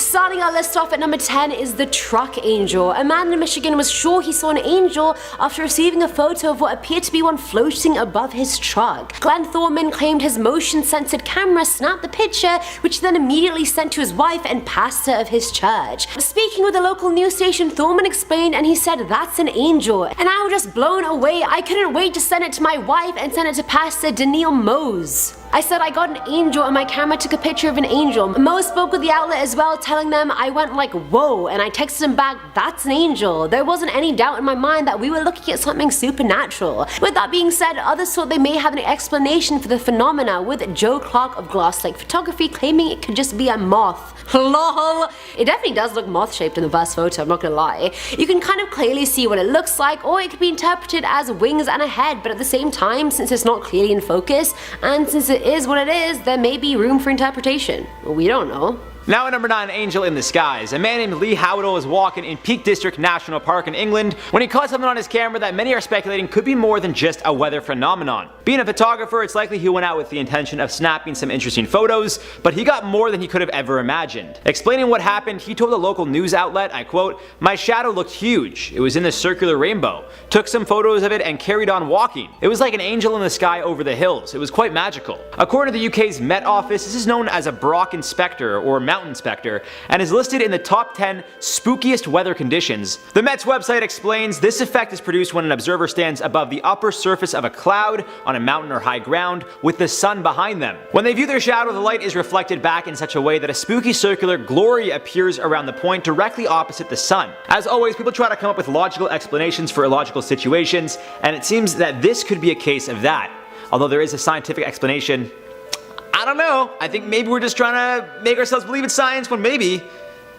Starting our list off at number 10 is the truck angel. A man in Michigan was sure he saw an angel after receiving a photo of what appeared to be one floating above his truck. Glenn Thorman claimed his motion-censored camera snapped the picture, which he then immediately sent to his wife and pastor of his church. Speaking with a local news station, Thorman explained and he said, "That's an angel." And I was just blown away. I couldn't wait to send it to my wife and send it to Pastor Daniil Mose. I said I got an angel and my camera took a picture of an angel. Mo spoke with the outlet as well, telling them I went like, whoa, and I texted him back, "That's an angel." There wasn't any doubt in my mind that we were looking at something supernatural. With that being said, others thought they may have an explanation for the phenomena, with Joe Clark of Glass Lake Photography claiming it could just be a moth. LOL. It definitely does look moth-shaped in the first photo, I'm not gonna lie. You can kind of clearly see what it looks like, or it could be interpreted as wings and a head, but at the same time, since it's not clearly in focus, and since it is what it is, there may be room for interpretation. We don't know. Now at number 9, Angel in the Skies. A man named Lee Howdle was walking in Peak District National Park in England when he caught something on his camera that many are speculating could be more than just a weather phenomenon. Being a photographer, it's likely he went out with the intention of snapping some interesting photos, but he got more than he could have ever imagined. Explaining what happened, he told a local news outlet, I quote, "My shadow looked huge. It was in the circular rainbow. Took some photos of it and carried on walking. It was like an angel in the sky over the hills. It was quite magical." According to the UK's Met Office, this is known as a Brock Inspector or Mountain Inspector and is listed in the top 10 spookiest weather conditions. The Met's website explains this effect is produced when an observer stands above the upper surface of a cloud on a mountain or high ground with the sun behind them. When they view their shadow, the light is reflected back in such a way that a spooky circular glory appears around the point directly opposite the sun. As always, people try to come up with logical explanations for illogical situations, and it seems that this could be a case of that. Although there is a scientific explanation, I don't know. I think maybe we're just trying to make ourselves believe it's science when maybe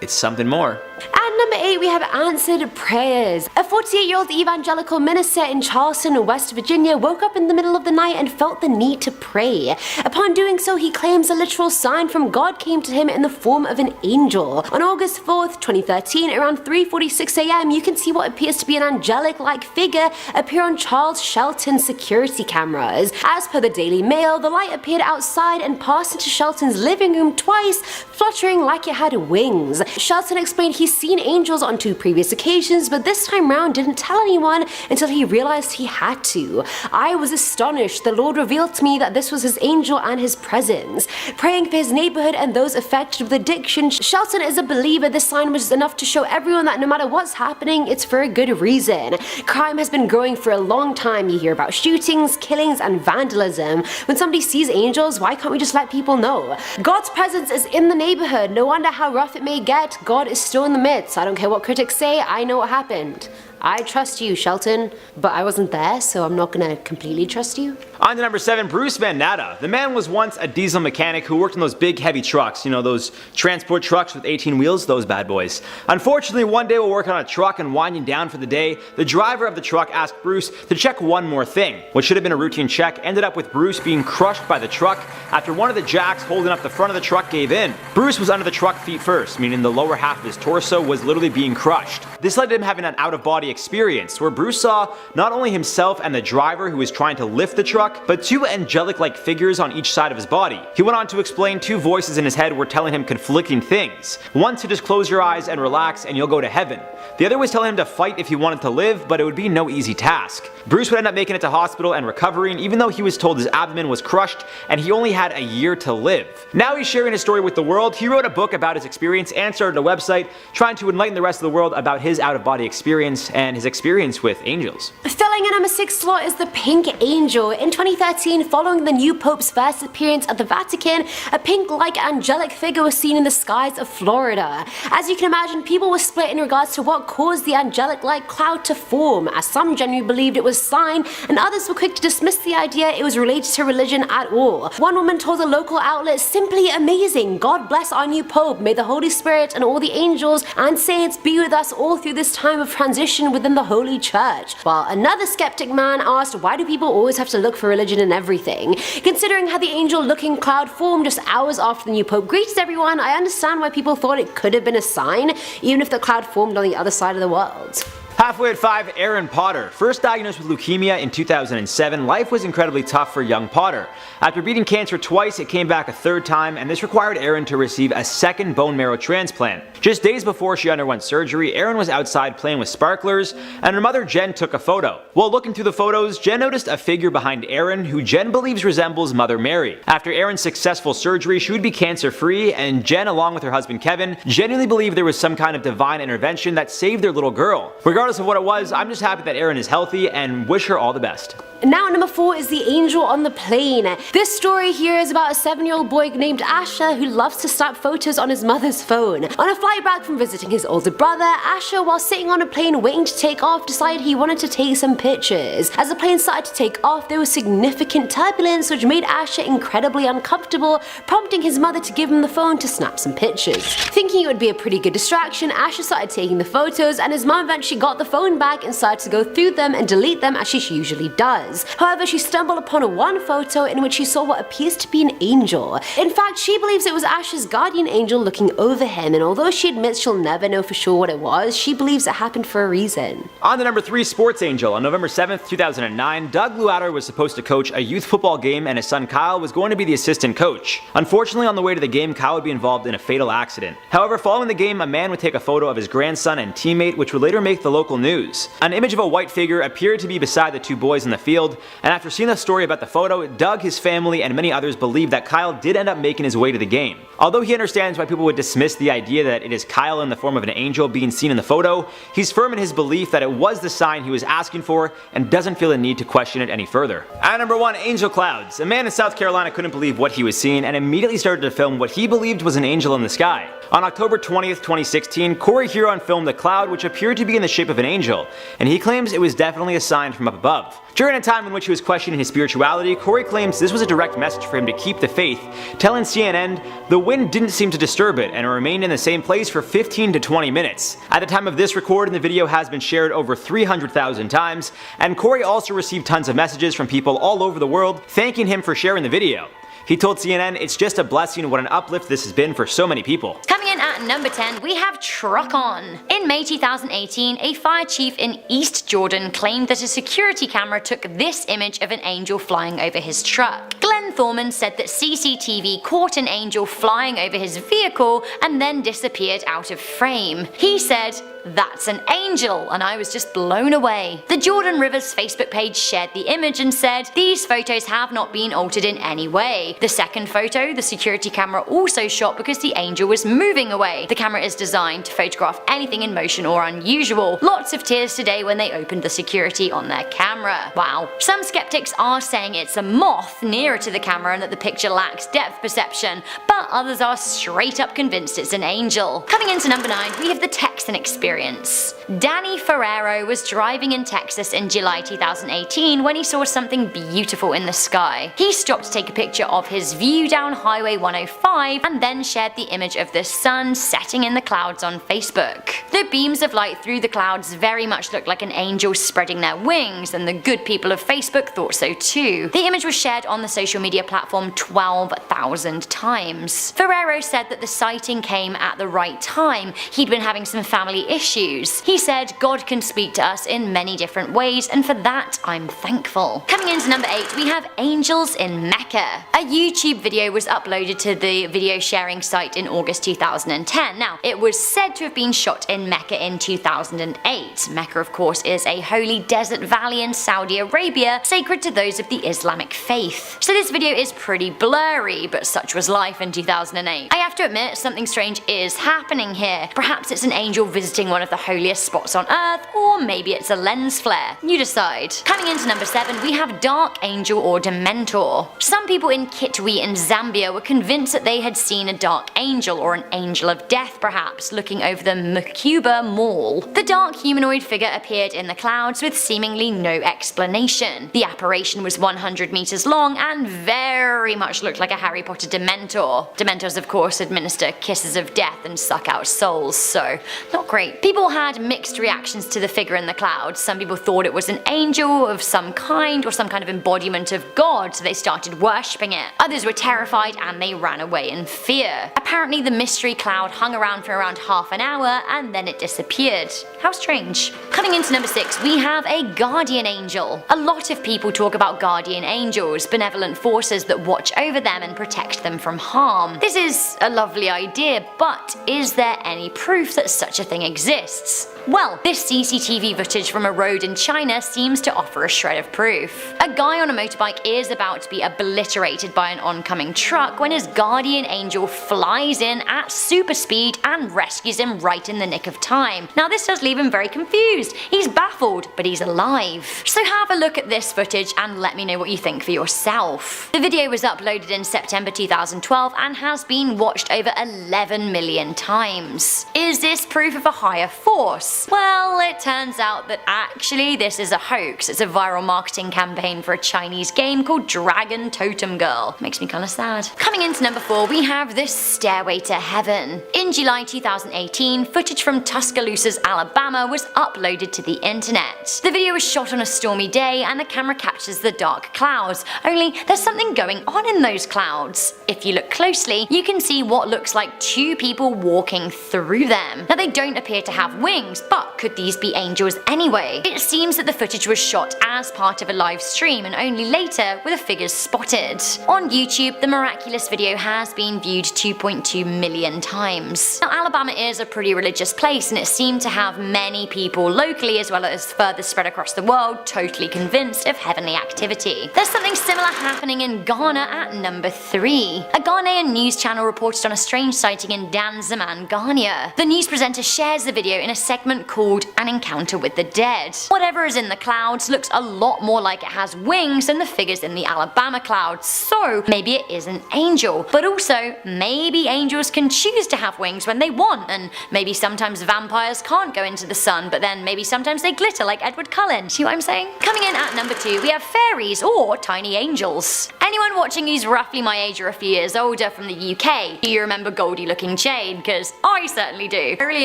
it's something more. At number 8 we have answered prayers. A 48-year-old evangelical minister in Charleston, West Virginia woke up in the middle of the night and felt the need to pray. Upon doing so, he claims a literal sign from God came to him in the form of an angel. On August 4th, 2013, around 3:46 a.m, you can see what appears to be an angelic-like figure appear on Charles Shelton's security cameras. As per the Daily Mail, the light appeared outside and passed into Shelton's living room twice, fluttering like it had wings. Shelton explained he's seen angels on 2 previous occasions, but this time round didn't tell anyone until he realized he had to. "I was astonished. The Lord revealed to me that this was his angel and his presence." Praying for his neighborhood and those affected with addiction, Shelton is a believer this sign was enough to show everyone that no matter what's happening, it's for a good reason. Crime has been growing for a long time. You hear about shootings, killings, and vandalism. When somebody sees angels, why can't we just let people know? God's presence is in the neighborhood. No wonder how rough it may get. God is still in the midst. I don't care what critics say, I know what happened. I trust you, Shelton, but I wasn't there, so I'm not gonna completely trust you. On to number 7, Bruce Van Natta. The man was once a diesel mechanic who worked on those big heavy trucks, you know, those transport trucks with 18 wheels, those bad boys. Unfortunately, one day while working on a truck and winding down for the day, the driver of the truck asked Bruce to check one more thing. What should have been a routine check ended up with Bruce being crushed by the truck after one of the jacks holding up the front of the truck gave in. Bruce was under the truck feet first, meaning the lower half of his torso was literally being crushed. This led to him having an out-of-body experience where Bruce saw not only himself and the driver who was trying to lift the truck, but 2 angelic-like figures on each side of his body. He went on to explain 2 voices in his head were telling him conflicting things. One to just close your eyes and relax and you'll go to heaven. The other was telling him to fight if he wanted to live, but it would be no easy task. Bruce would end up making it to hospital and recovering, even though he was told his abdomen was crushed and he only had a year to live. Now he's sharing his story with the world. He wrote a book about his experience and started a website trying to enlighten the rest of the world about his out-of-body experience and his experience with angels. Filling in number 6 slot is the Pink Angel. In 2013, following the new Pope's first appearance at the Vatican, a pink-like angelic figure was seen in the skies of Florida. As you can imagine, people were split in regards to what caused the angelic-like cloud to form, as some genuinely believed it was a sign, and others were quick to dismiss the idea it was related to religion at all. One woman told a local outlet, "Simply amazing. God bless our new Pope. May the Holy Spirit and all the angels and saints be with us all through this time of transition within the Holy Church." While another skeptic man asked, why do people always have to look for religion in everything? Considering how the angel-looking cloud formed just hours after the new Pope greeted everyone, I understand why people thought it could have been a sign, even if the cloud formed on the other side of the world. Halfway at 5, Aaron Potter. First diagnosed with leukemia in 2007, life was incredibly tough for young Potter. After beating cancer twice, it came back a third time, and this required Aaron to receive a second bone marrow transplant. Just days before she underwent surgery, Aaron was outside playing with sparklers, and her mother Jen took a photo. While looking through the photos, Jen noticed a figure behind Aaron who Jen believes resembles Mother Mary. After Aaron's successful surgery, she would be cancer-free, and Jen, along with her husband Kevin, genuinely believed there was some kind of divine intervention that saved their little girl. Regardless of what it was, I'm just happy that Aaron is healthy and wish her all the best. Now at number 4 is The Angel on the Plane. This story here is about a 7-year-old boy named Asher who loves to snap photos on his mother's phone. On a flight back from visiting his older brother, Asher, while sitting on a plane waiting to take off, decided he wanted to take some pictures. As the plane started to take off, there was significant turbulence which made Asher incredibly uncomfortable, prompting his mother to give him the phone to snap some pictures. Thinking it would be a pretty good distraction, Asher started taking the photos, and his mom eventually got the phone back and started to go through them and delete them as she usually does. However, she stumbled upon one photo in which she saw what appears to be an angel. In fact, she believes it was Asher's guardian angel looking over him, and although she admits she'll never know for sure what it was, she believes it happened for a reason. On to number 3, Sports Angel. On November 7th, 2009, Doug Luatter was supposed to coach a youth football game, and his son Kyle was going to be the assistant coach. Unfortunately, on the way to the game, Kyle would be involved in a fatal accident. However, following the game, a man would take a photo of his grandson and teammate, which would later make the local news. An image of a white figure appeared to be beside the two boys in the field, and after seeing the story about the photo, Doug, his family, and many others believe that Kyle did end up making his way to the game. Although he understands why people would dismiss the idea that it is Kyle in the form of an angel being seen in the photo, he's firm in his belief that it was the sign he was asking for and doesn't feel the need to question it any further. At number 1, Angel Clouds. A man in South Carolina couldn't believe what he was seeing and immediately started to film what he believed was an angel in the sky. On October 20th, 2016, Corey Huron filmed a cloud which appeared to be in the shape of an angel, and he claims it was definitely a sign from up above. During a time in which he was questioning his spirituality, Corey claims this was a direct message for him to keep the faith, telling CNN the wind didn't seem to disturb it and it remained in the same place for 15 to 20 minutes. At the time of this recording, the video has been shared over 300,000 times, and Corey also received tons of messages from people all over the world thanking him for sharing the video. He told CNN, "It's just a blessing what an uplift this has been for so many people." Coming in at number 10, we have Truck On. In May 2018, a fire chief in East Jordan claimed that a security camera took this image of an angel flying over his truck. Glenn Thorman said that CCTV caught an angel flying over his vehicle and then disappeared out of frame. He said, "That's an angel," and I was just blown away. The Jordan River's Facebook page shared the image and said, "These photos have not been altered in any way." The second photo, the security camera also shot because the angel was moving away. The camera is designed to photograph anything in motion or unusual. Lots of tears today when they opened the security on their camera. Wow. Some skeptics are saying it's a moth nearer to the camera and that the picture lacks depth perception, but others are straight up convinced it's an angel. Coming into number 9, we have the Texan experience. Danny Ferrero was driving in Texas in July 2018 when he saw something beautiful in the sky. He stopped to take a picture of his view down Highway 105 and then shared the image of the sun setting in the clouds on Facebook. The beams of light through the clouds very much looked like an angel spreading their wings, and the good people of Facebook thought so too. The image was shared on the social media platform 12,000 times. Ferrero said that the sighting came at the right time. He'd been having some family issues. He said, "God can speak to us in many different ways, and for that I'm thankful." Coming into number 8, we have Angels in Mecca. A YouTube video was uploaded to the video sharing site in August 2010. Now, it was said to have been shot in Mecca in 2008. Mecca, of course, is a holy desert valley in Saudi Arabia, sacred to those of the Islamic faith. So this video is pretty blurry, but such was life in 2008. I have to admit, something strange is happening here. Perhaps it's an angel visiting one of the holiest spots on earth, or maybe it's a lens flare. You decide. Coming into number 7, we have Dark Angel or Dementor. Some people in Kitwe in Zambia were convinced that they had seen a dark angel, or an angel of death perhaps, looking over the Mkuba Mall. The dark humanoid figure appeared in the clouds with seemingly no explanation. The apparition was 100 meters long and very much looked like a Harry Potter Dementor. Dementors, of course, administer kisses of death and suck out souls, so not great. People had mixed reactions to the figure in the clouds. Some people thought it was an angel of some kind or some kind of embodiment of God, so they started worshipping it. Others were terrified and they ran away in fear. Apparently the mystery cloud hung around for around half an hour and then it disappeared. How strange. Coming into number 6, we have a guardian angel. A lot of people talk about guardian angels, benevolent forces that watch over them and protect them from harm. This is a lovely idea, but is there any proof that such a thing exists? Well, this CCTV footage from a road in China seems to offer a shred of proof. A guy on a motorbike is about to be obliterated by an oncoming truck when his guardian angel flies in at super speed and rescues him right in the nick of time. Now this does leave him very confused. He's baffled, but he's alive. So have a look at this footage and let me know what you think for yourself. The video was uploaded in September 2012 and has been watched over 11 million times. Is this proof of a higher force? Well, it turns out that actually this is a hoax. It's a viral marketing campaign for a Chinese game called Dragon Totem Girl. Makes me kinda sad. Coming into number 4, we have this Stairway to Heaven. In July 2018, footage from Tuscaloosa, Alabama was uploaded to the internet. The video was shot on a stormy day and the camera captures the dark clouds, only there's something going on in those clouds. If you look closely, you can see what looks like 2 people walking through them. Now they don't appear to have wings, but could these be angels anyway? It seems that the footage was shot as part of a live stream and only later were the figures spotted. On YouTube, the miraculous video has been viewed 2.2 million times. Now Alabama is a pretty religious place and it seemed to have many people locally as well as further spread across the world totally convinced of heavenly activity. There's something similar happening in Ghana at number 3. A Ghanaian news channel reported on a strange sighting in Danzaman, Ghana. The news presenter shares the video in a segment called An Encounter with the Dead. Whatever is in the clouds looks a lot more like it has wings than the figures in the Alabama clouds, so maybe it is an angel. But also, maybe angels can choose to have wings when they want, and maybe sometimes vampires can't go into the sun, but then maybe sometimes they glitter like Edward Cullen. See what I'm saying? Coming in at number 2, we have fairies or tiny angels. Anyone watching who's roughly my age or a few years older from the UK, do you remember Goldie Looking Jane? Because I certainly do. I really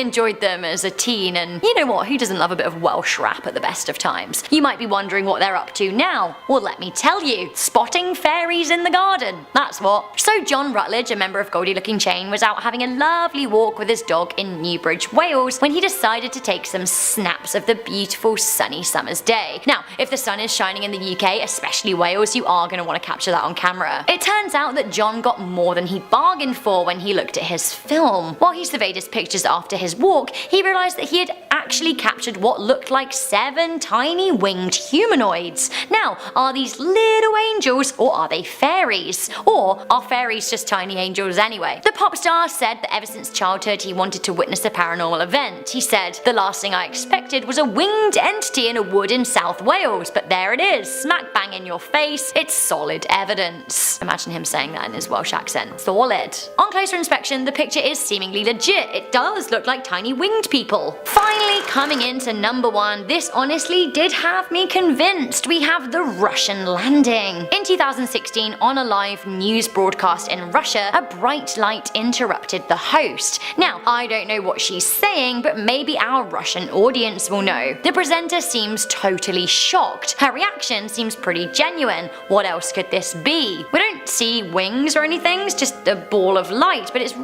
enjoyed them as a teen, and you know what, who doesn't love a bit of Welsh rap at the best of times? You might be wondering what they're up to now. Well, let me tell you, spotting fairies in the garden. That's what. So John Rutledge, a member of Goldie Looking Jane, was out having a lovely walk with his dog in Newbridge, Wales, when he decided to take some snaps of the beautiful sunny summer's day. Now, if the sun is shining in the UK, especially Wales, you are going to want to capture that on camera. It turns out that John got more than he bargained for when he looked at his film. While he surveyed his pictures after his walk, he realised that he had actually captured what looked like 7 tiny winged humanoids. Now, are these little angels or are they fairies? Or are fairies just tiny angels anyway? The pop star said that ever since childhood he wanted to witness a paranormal event. He said, "The last thing I expected was a winged entity in a wood in South Wales, but there it is, smack bang in your face. It's solid evidence." Imagine him saying that in his Welsh accent. Solid. On closer inspection, the picture is seemingly legit. It does look like tiny winged people. Finally, coming into number 1, this honestly did have me convinced. We have the Russian landing. In 2016, on a live news broadcast in Russia, a bright light interrupted the host. Now, I don't know what she's saying, but maybe our Russian audience will know. The presenter seems totally shocked. Her reaction seems pretty genuine. What else could this be? We don't see wings or anything, it's just a ball of light, but it's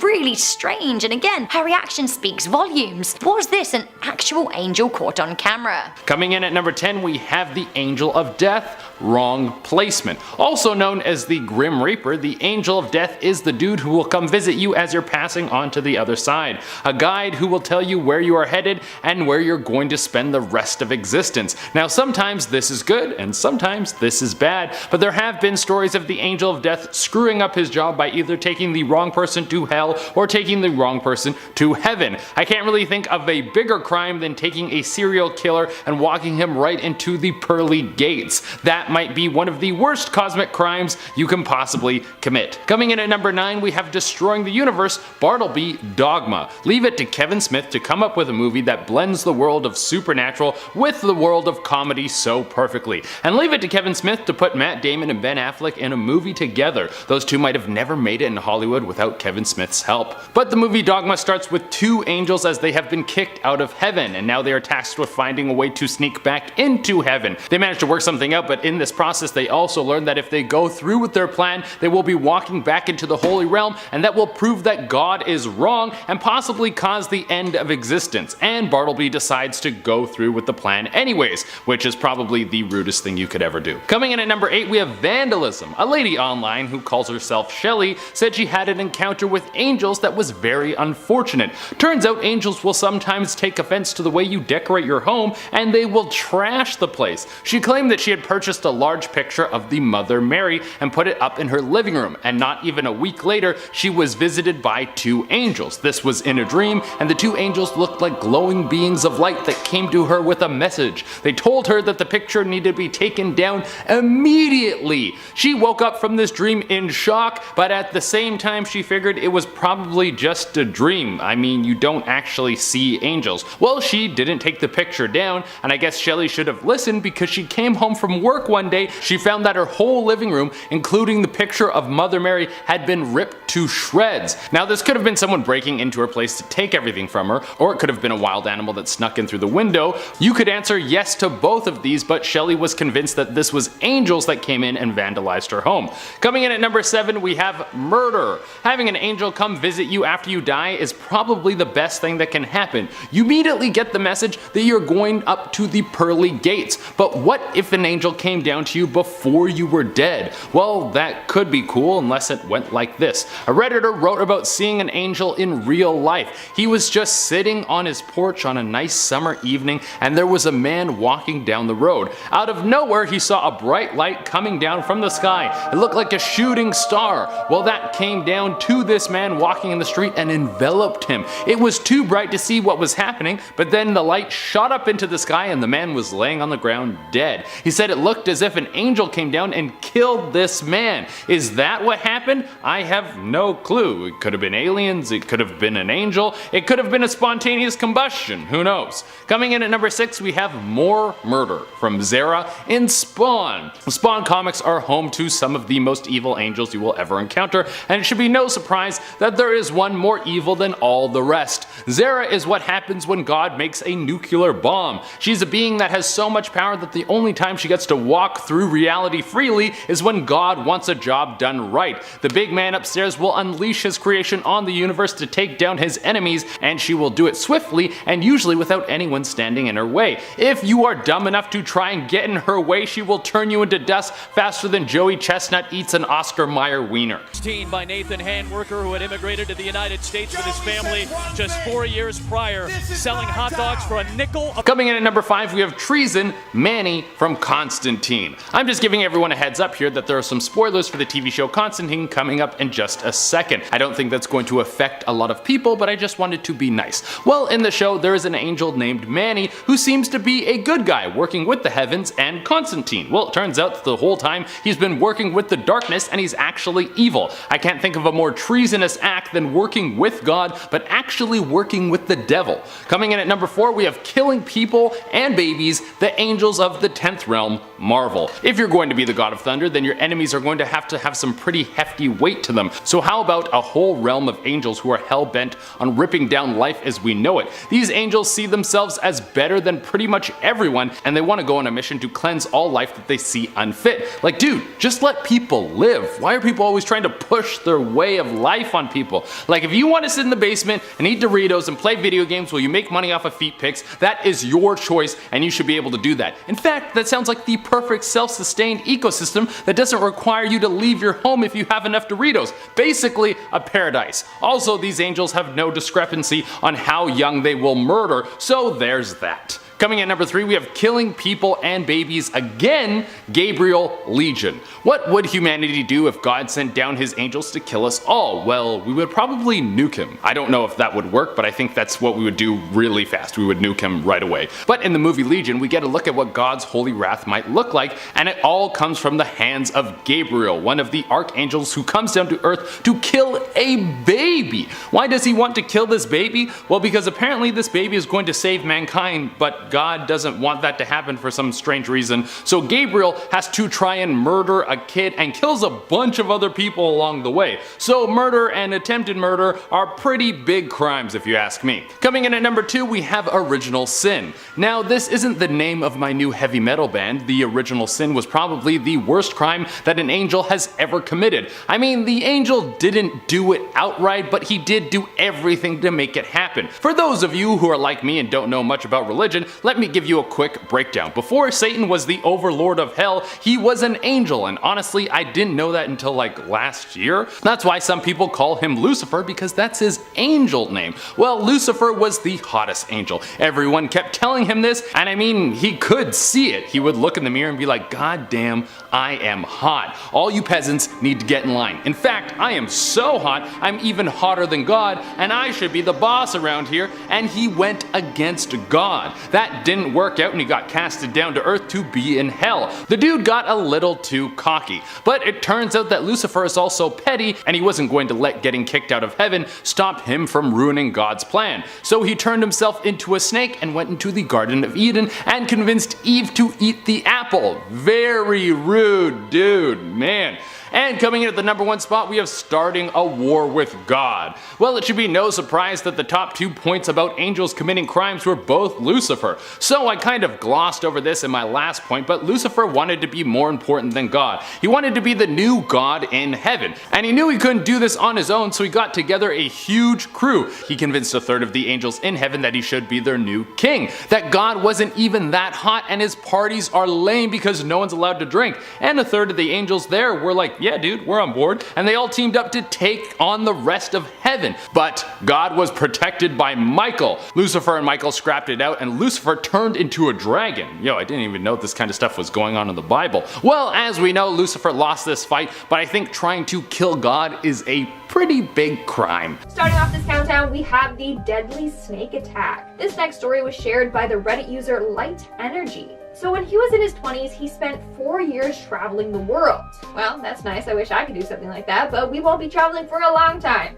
really strange, and again, her reaction speaks volumes. Was this an actual angel caught on camera? Coming in at number 10, we have the Angel of Death. Wrong placement. Also known as the Grim Reaper, the Angel of Death is the dude who will come visit you as you're passing on to the other side. A guide who will tell you where you are headed and where you're going to spend the rest of existence. Now sometimes this is good and sometimes this is bad, but there have been stories of the Angel of Death screwing up his job by either taking the wrong person to hell or taking the wrong person to heaven. I can't really think of a bigger crime than taking a serial killer and walking him right into the pearly gates. That might be one of the worst cosmic crimes you can possibly commit. Coming in at number 9, we have Destroying the Universe, Bartleby Dogma. Leave it to Kevin Smith to come up with a movie that blends the world of supernatural with the world of comedy so perfectly. And leave it to Kevin Smith to put Matt Damon Foreman and Ben Affleck in a movie together. Those two might have never made it in Hollywood without Kevin Smith's help. But the movie Dogma starts with two angels as they have been kicked out of heaven, and now they are tasked with finding a way to sneak back into heaven. They manage to work something out, but in this process they also learn that if they go through with their plan, they will be walking back into the Holy Realm, and that will prove that God is wrong and possibly cause the end of existence. And Bartleby decides to go through with the plan anyways, which is probably the rudest thing you could ever do. Coming in at number 8, we have vandalism. A lady online who calls herself Shelly said she had an encounter with angels that was very unfortunate. Turns out angels will sometimes take offense to the way you decorate your home, and they will trash the place. She claimed that she had purchased a large picture of the Mother Mary and put it up in her living room, and not even a week later she was visited by two angels. This was in a dream, and the two angels looked like glowing beings of light that came to her with a message. They told her that the picture needed to be taken down immediately. She woke up from this dream in shock, but at the same time she figured it was probably just a dream. I mean, you don't actually see angels. Well, she didn't take the picture down, and I guess Shelly should have listened because she came home from work one day. She found that her whole living room, including the picture of Mother Mary, had been ripped to shreds. Now, this could have been someone breaking into her place to take everything from her, or it could have been a wild animal that snuck in through the window. You could answer yes to both of these, but Shelly was convinced that this was angels that came in and vandalized her home. Coming in at number 7, we have murder. Having an angel come visit you after you die is probably the best thing that can happen. You immediately get the message that you're going up to the pearly gates. But what if an angel came down to you before you were dead? Well, that could be cool unless it went like this. A Redditor wrote about seeing an angel in real life. He was just sitting on his porch on a nice summer evening, and there was a man walking down the road. Out of nowhere, he saw a bright light coming down from the sky. It looked like a shooting star. Well, that came down to this man walking in the street and enveloped him. It was too bright to see what was happening, but then the light shot up into the sky and the man was laying on the ground dead. He said it looked as if an angel came down and killed this man. Is that what happened? I have no clue. It could have been aliens, it could have been an angel, it could have been a spontaneous combustion, who knows. Coming in at number 6, we have more murder from Zara in Spawn. Spawn comics are home to some of the most evil angels you will ever encounter, and it should be no surprise that there is one more evil than all the rest. Zara is what happens when God makes a nuclear bomb. She's a being that has so much power that the only time she gets to walk through reality freely is when God wants a job done right. The big man upstairs will unleash his creation on the universe to take down his enemies, and she will do it swiftly and usually without anyone standing in her way. If you are dumb enough to try and get in her way, she will turn you into dust faster than Joey Chestnut eats an Oscar Mayer wiener. By Nathan Handwerker, who had immigrated to the United States with his family just 4 years prior, selling hot dogs for a nickel. Coming in at number 5, we have Treason, Manny from Constantine. I'm just giving everyone a heads up here that there are some spoilers for the TV show Constantine coming up in just a second. I don't think that's going to affect a lot of people, but I just wanted to be nice. Well, in the show, there is an angel named Manny who seems to be a good guy working with the heavens and Constantine. Well, it turns out that the whole time he's been working with the darkness and he's actually evil. I can't think of a more treasonous act than working with God, but actually working with the devil. Coming in at number 4, we have killing people and babies, the angels of the 10th realm, Marvel. If you're going to be the god of thunder, then your enemies are going to have some pretty hefty weight to them. So how about a whole realm of angels who are hell-bent on ripping down life as we know it? These angels see themselves as better than pretty much everyone, and they want to go on a mission to cleanse all life that they see unfit. Like, dude, just let people live. Why are people always trying to push their way of life on people? Like, if you want to sit in the basement and eat Doritos and play video games while you make money off of feet pics, that is your choice and you should be able to do that. In fact, that sounds like the perfect self-sustained ecosystem that doesn't require you to leave your home if you have enough Doritos. Basically, a paradise. Also, these angels have no discrepancy on how young they will murder, so there's that. Coming at number 3, we have killing people and babies again, Gabriel Legion. What would humanity do if God sent down his angels to kill us all? Well, we would probably nuke him. I don't know if that would work, but I think that's what we would do really fast. We would nuke him right away. But in the movie Legion, we get a look at what God's holy wrath might look like, and it all comes from the hands of Gabriel, one of the archangels who comes down to earth to kill a baby. Why does he want to kill this baby? Well, because apparently this baby is going to save mankind, but but God doesn't want that to happen for some strange reason, so Gabriel has to try and murder a kid and kills a bunch of other people along the way. So murder and attempted murder are pretty big crimes if you ask me. Coming in at number 2, we have Original Sin. Now this isn't the name of my new heavy metal band. The Original Sin was probably the worst crime that an angel has ever committed. I mean, the angel didn't do it outright, but he did do everything to make it happen. For those of you who are like me and don't know much about religion, let me give you a quick breakdown. Before Satan was the overlord of hell, he was an angel, and honestly I didn't know that until like last year. That's why some people call him Lucifer, because that's his angel name. Well, Lucifer was the hottest angel. Everyone kept telling him this, and I mean, he could see it. He would look in the mirror and be like, God damn, I am hot. All you peasants need to get in line. In fact, I am so hot, I'm even hotter than God, and I should be the boss around here, and he went against God. That didn't work out and he got casted down to earth to be in hell. The dude got a little too cocky, but it turns out that Lucifer is also petty, and he wasn't going to let getting kicked out of heaven stop him from ruining God's plan. So he turned himself into a snake and went into the Garden of Eden and convinced Eve to eat the apple. Very rude dude, man. And coming in at the number 1 spot, we have starting a war with God. Well, it should be no surprise that the top 2 points about angels committing crimes were both Lucifer. So I kind of glossed over this in my last point, but Lucifer wanted to be more important than God. He wanted to be the new God in heaven, and he knew he couldn't do this on his own, so he got together a huge crew. He convinced a third of the angels in heaven that he should be their new king, that God wasn't even that hot and his parties are lame because no one's allowed to drink, and a third of the angels there were like, yeah dude, we're on board, and they all teamed up to take on the rest of heaven. But God was protected by Michael. Lucifer and Michael scrapped it out, and Lucifer turned into a dragon. Yo, I didn't even know this kind of stuff was going on in the Bible. Well, as we know, Lucifer lost this fight, but I think trying to kill God is a pretty big crime. Starting off this countdown, we have the deadly snake attack. This next story was shared by the Reddit user Light Energy. So when he was in his 20s, he spent 4 years traveling the world. Well, that's nice. I wish I could do something like that, but we won't be traveling for a long time.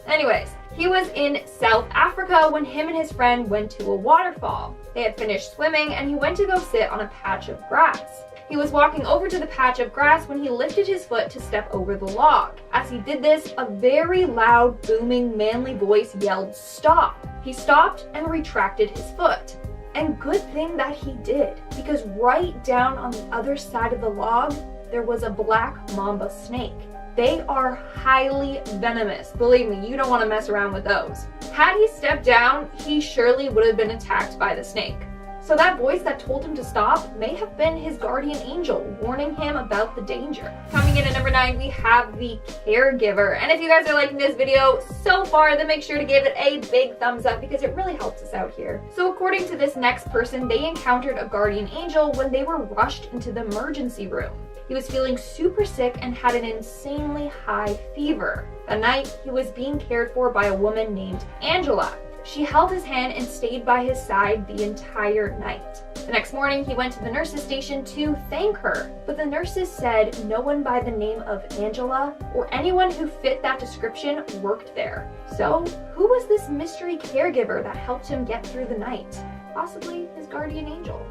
Anyways, he was in South Africa when him and his friend went to a waterfall. They had finished swimming and he went to go sit on a patch of grass. He was walking over to the patch of grass when he lifted his foot to step over the log. As he did this, a very loud, booming, manly voice yelled, "Stop!" He stopped and retracted his foot. And good thing that he did, because right down on the other side of the log, there was a black mamba snake. They are highly venomous. Believe me, you don't want to mess around with those. Had he stepped down, he surely would have been attacked by the snake. So that voice that told him to stop may have been his guardian angel warning him about the danger. Coming in at number 9, we have the caregiver. And if you guys are liking this video so far, then make sure to give it a big thumbs up because it really helps us out here. So according to this next person, they encountered a guardian angel when they were rushed into the emergency room. He was feeling super sick and had an insanely high fever. That night, he was being cared for by a woman named Angela. She held his hand and stayed by his side the entire night. The next morning, he went to the nurse's station to thank her, but the nurses said no one by the name of Angela or anyone who fit that description worked there. So, who was this mystery caregiver that helped him get through the night? Possibly his guardian angel.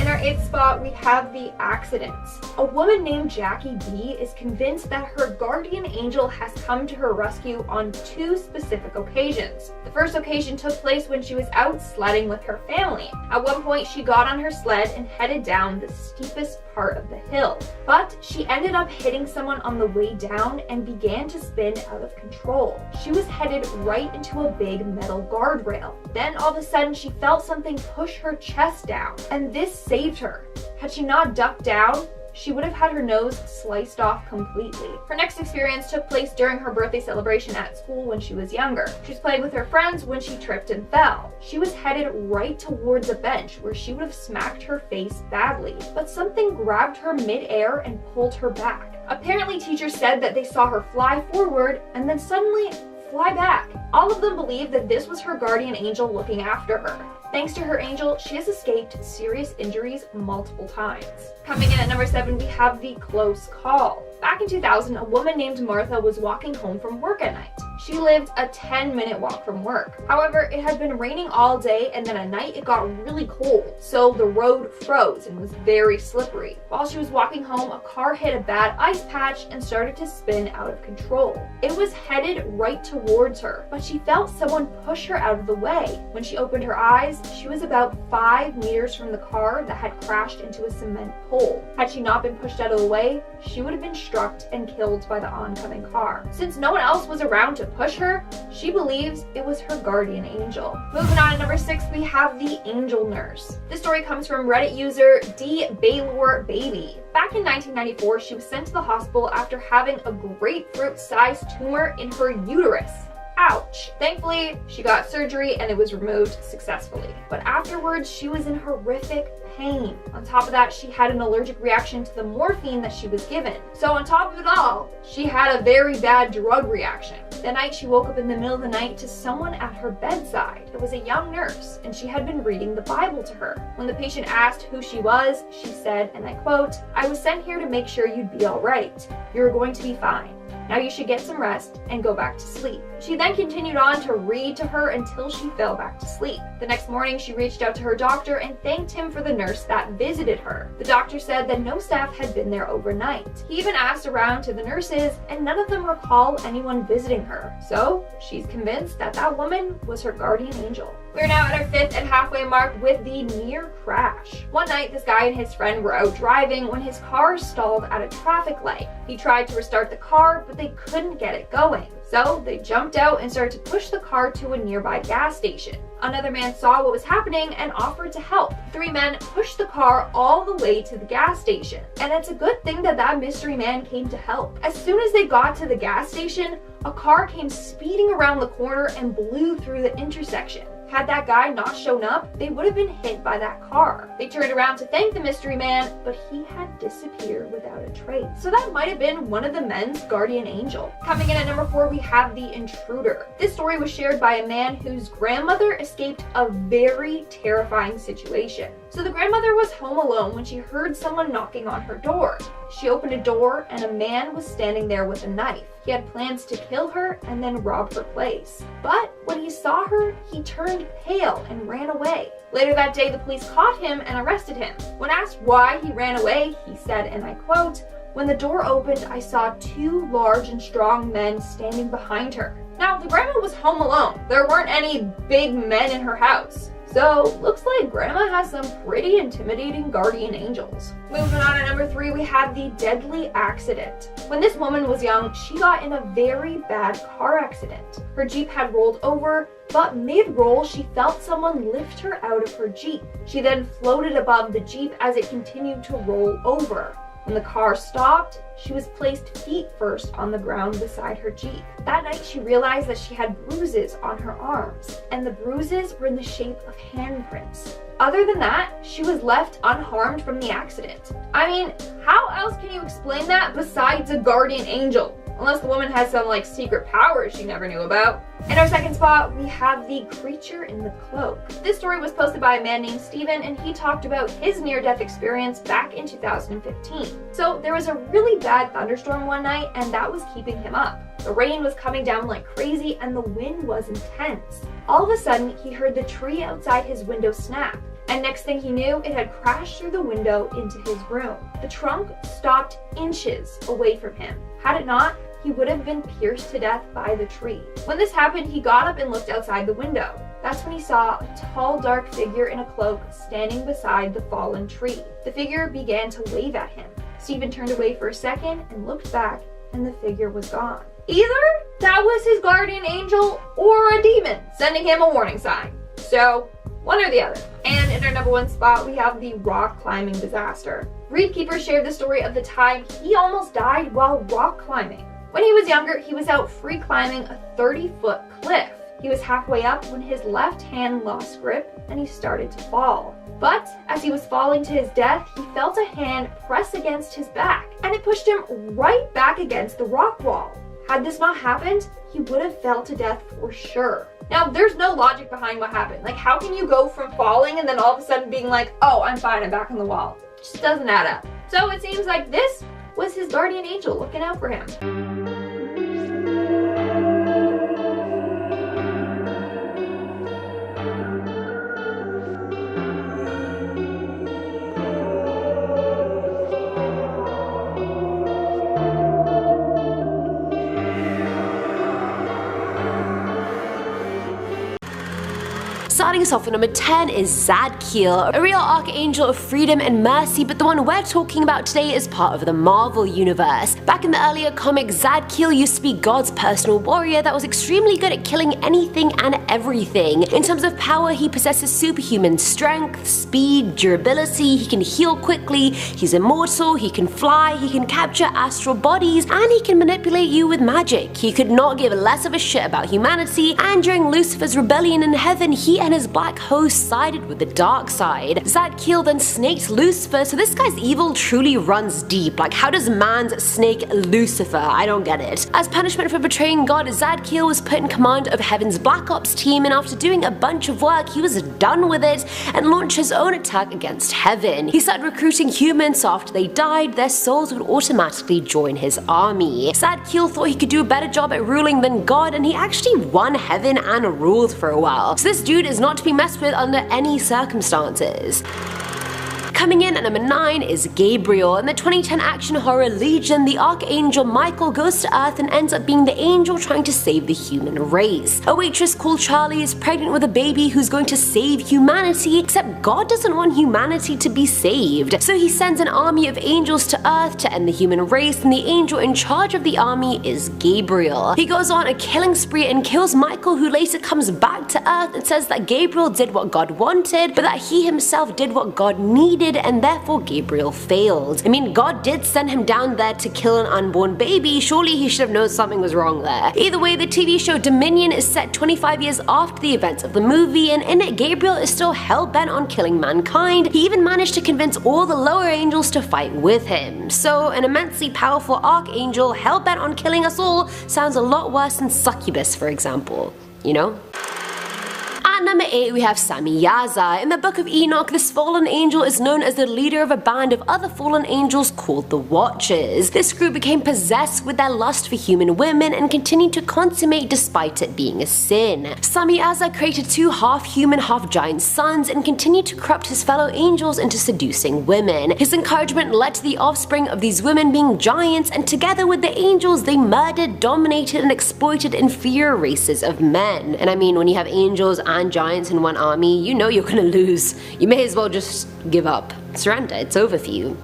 In our 8th spot, we have the accidents. A woman named Jackie B is convinced that her guardian angel has come to her rescue on 2 specific occasions. The first occasion took place when she was out sledding with her family. At one point, she got on her sled and headed down the steepest part of the hill. But she ended up hitting someone on the way down and began to spin out of control. She was headed right into a big metal guardrail. Then all of a sudden, she felt something push her chest down, and this saved her. Had she not ducked down, she would have had her nose sliced off completely. Her next experience took place during her birthday celebration at school when she was younger. She was playing with her friends when she tripped and fell. She was headed right towards a bench where she would have smacked her face badly, but something grabbed her mid-air and pulled her back. Apparently, teachers said that they saw her fly forward and then suddenly fly back. All of them believed that this was her guardian angel looking after her. Thanks to her angel, she has escaped serious injuries multiple times. Coming in at number 7, we have the close call. Back in 2000, a woman named Martha was walking home from work at night. She lived a 10-minute walk from work. However, it had been raining all day, and then at night it got really cold, so the road froze and was very slippery. While she was walking home, a car hit a bad ice patch and started to spin out of control. It was headed right towards her, but she felt someone push her out of the way. When she opened her eyes, she was about 5 meters from the car that had crashed into a cement pole. Had she not been pushed out of the way, she would have been struck and killed by the oncoming car. Since no one else was around to push her, she believes it was her guardian angel. Moving on to number 6, we have the angel nurse. This story comes from Reddit user D Baylor Baby. Back in 1994, she was sent to the hospital after having a grapefruit-sized tumor in her uterus. Ouch. Thankfully, she got surgery and it was removed successfully. But afterwards, she was in horrific pain. On top of that, she had an allergic reaction to the morphine that she was given. So on top of it all, she had a very bad drug reaction. That night, she woke up in the middle of the night to someone at her bedside. It was a young nurse, and she had been reading the Bible to her. When the patient asked who she was, she said, and I quote, "I was sent here to make sure you'd be all right. You're going to be fine. Now you should get some rest and go back to sleep." She then continued on to read to her until she fell back to sleep. The next morning, she reached out to her doctor and thanked him for the nurse that visited her. The doctor said that no staff had been there overnight. He even asked around to the nurses, and none of them recall anyone visiting her. So she's convinced that that woman was her guardian angel. We're now at our 5th and halfway mark with the near crash. One night, this guy and his friend were out driving when his car stalled at a traffic light. He tried to restart the car, but they couldn't get it going. So they jumped out and started to push the car to a nearby gas station. Another man saw what was happening and offered to help. 3 men pushed the car all the way to the gas station. And it's a good thing that that mystery man came to help. As soon as they got to the gas station, a car came speeding around the corner and blew through the intersection. Had that guy not shown up, they would have been hit by that car. They turned around to thank the mystery man, but he had disappeared without a trace. So that might have been one of the men's guardian angel. Coming in at number 4, we have the intruder. This story was shared by a man whose grandmother escaped a very terrifying situation. So the grandmother was home alone when she heard someone knocking on her door. She opened a door and a man was standing there with a knife. He had plans to kill her and then rob her place. But when he saw her, he turned pale and ran away. Later that day, the police caught him and arrested him. When asked why he ran away, he said, and I quote, "When the door opened, I saw 2 large and strong men standing behind her." Now, the grandma was home alone. There weren't any big men in her house. So, looks like Grandma has some pretty intimidating guardian angels. Moving on to number 3, we have the deadly accident. When this woman was young, she got in a very bad car accident. Her Jeep had rolled over, but mid-roll, she felt someone lift her out of her Jeep. She then floated above the Jeep as it continued to roll over. When the car stopped, she was placed feet first on the ground beside her Jeep. That night, she realized that she had bruises on her arms, and the bruises were in the shape of handprints. Other than that, she was left unharmed from the accident. I mean, how else can you explain that besides a guardian angel? Unless the woman has some secret powers she never knew about. In our second spot, we have the creature in the cloak. This story was posted by a man named Steven, and he talked about his near-death experience back in 2015. So there was a really bad thunderstorm one night, and that was keeping him up. The rain was coming down like crazy, and the wind was intense. All of a sudden, he heard the tree outside his window snap. And next thing he knew, it had crashed through the window into his room. The trunk stopped inches away from him. Had it not, he would have been pierced to death by the tree. When this happened, he got up and looked outside the window. That's when he saw a tall, dark figure in a cloak standing beside the fallen tree. The figure began to wave at him. Stephen turned away for a second and looked back, and the figure was gone. Either that was his guardian angel or a demon sending him a warning sign. So, one or the other. And in our number 1 spot, we have the rock climbing disaster. Reed Keeper shared the story of the time he almost died while rock climbing. When he was younger, he was out free climbing a 30-foot cliff. He was halfway up when his left hand lost grip and he started to fall. But as he was falling to his death, he felt a hand press against his back, and it pushed him right back against the rock wall. Had this not happened, he would have fell to death for sure. Now, there's no logic behind what happened. How can you go from falling and then all of a sudden being like, oh, I'm fine, I'm back on the wall? It just doesn't add up. So it seems like this was his guardian angel looking out for him. Starting us off at number 10 is Zadkiel, a real archangel of freedom and mercy, but the one we're talking about today is part of the Marvel universe. Back in the earlier comics, Zadkiel used to be God's personal warrior that was extremely good at killing anything and everything. In terms of power, he possesses superhuman strength, speed, durability, he can heal quickly, he's immortal, he can fly, he can capture astral bodies, and he can manipulate you with magic. He could not give less of a shit about humanity, and during Lucifer's rebellion in heaven, he and his black host sided with the dark side. Zadkiel then snaked Lucifer, so this guy's evil truly runs deep. Like, how does man's snake Lucifer? I don't get it. As punishment for betraying God, Zadkiel was put in command of Heaven's Black Ops team, and after doing a bunch of work, he was done with it and launched his own attack against Heaven. He started recruiting humans, so after they died, their souls would automatically join his army. Zadkiel thought he could do a better job at ruling than God, and he actually won Heaven and ruled for a while. So this dude is not to be messed with under any circumstances. Coming in at number 9 is Gabriel. In the 2010 action horror Legion, the Archangel Michael goes to Earth and ends up being the angel trying to save the human race. A waitress called Charlie is pregnant with a baby who's going to save humanity, except God doesn't want humanity to be saved. So he sends an army of angels to Earth to end the human race, and the angel in charge of the army is Gabriel. He goes on a killing spree and kills Michael, who later comes back to Earth and says that Gabriel did what God wanted, but that he himself did what God needed, and therefore Gabriel failed. I mean, God did send him down there to kill an unborn baby, surely he should have known something was wrong there. Either way, the TV show Dominion is set 25 years after the events of the movie, and in it Gabriel is still hell-bent on killing mankind. He even managed to convince all the lower angels to fight with him. So an immensely powerful archangel hell-bent on killing us all sounds a lot worse than Succubus, for example. You know? At number 8 we have Samyaza. In the Book of Enoch, this fallen angel is known as the leader of a band of other fallen angels called the Watchers. This group became possessed with their lust for human women and continued to consummate despite it being a sin. Samyaza created 2 half-human, half-giant sons and continued to corrupt his fellow angels into seducing women. His encouragement led to the offspring of these women being giants, and together with the angels they murdered, dominated, and exploited inferior races of men. And I mean, when you have angels and giants in one army, you know you're gonna lose. You may as well just give up. Surrender, it's over for you.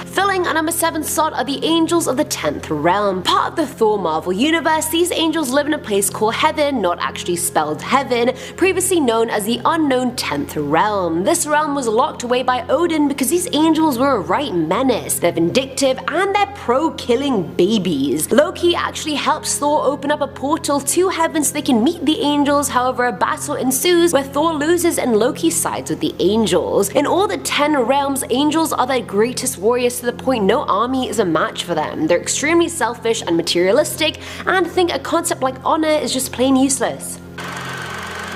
Filling our number 7 slot are the Angels of the 10th Realm. Part of the Thor Marvel universe, these angels live in a place called Heaven, not actually spelled heaven, previously known as the unknown 10th Realm. This realm was locked away by Odin because these angels were a right menace. They're vindictive and they're pro-killing babies. Loki actually helps Thor open up a portal to heaven so they can meet the angels. However, a battle ensues where Thor loses and Loki sides with the angels. In all the 10 realms, angels are their greatest warriors, to the point no army is a match for them. They're extremely selfish and materialistic, and think a concept like honor is just plain useless.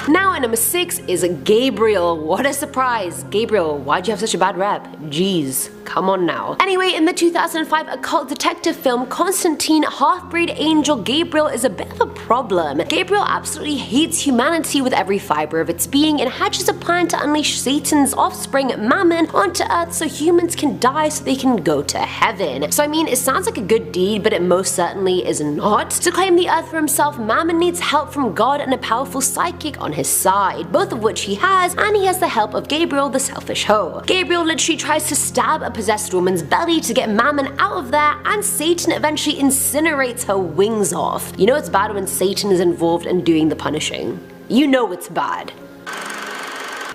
Now at number 6 is Gabriel. What a surprise! Gabriel, why'd you have such a bad rep? Jeez, come on now. Anyway, in the 2005 occult detective film Constantine, half-breed angel Gabriel is a bit of a problem. Gabriel absolutely hates humanity with every fiber of its being and hatches a plan to unleash Satan's offspring, Mammon, onto Earth so humans can die so they can go to heaven. So I mean, it sounds like a good deed, but it most certainly is not. To claim the Earth for himself, Mammon needs help from God and a powerful psychic on his side, both of which he has, and he has the help of Gabriel, the selfish hoe. Gabriel literally tries to stab a possessed woman's belly to get Mammon out of there, and Satan eventually incinerates her wings off. You know it's bad when Satan is involved in doing the punishing. You know it's bad.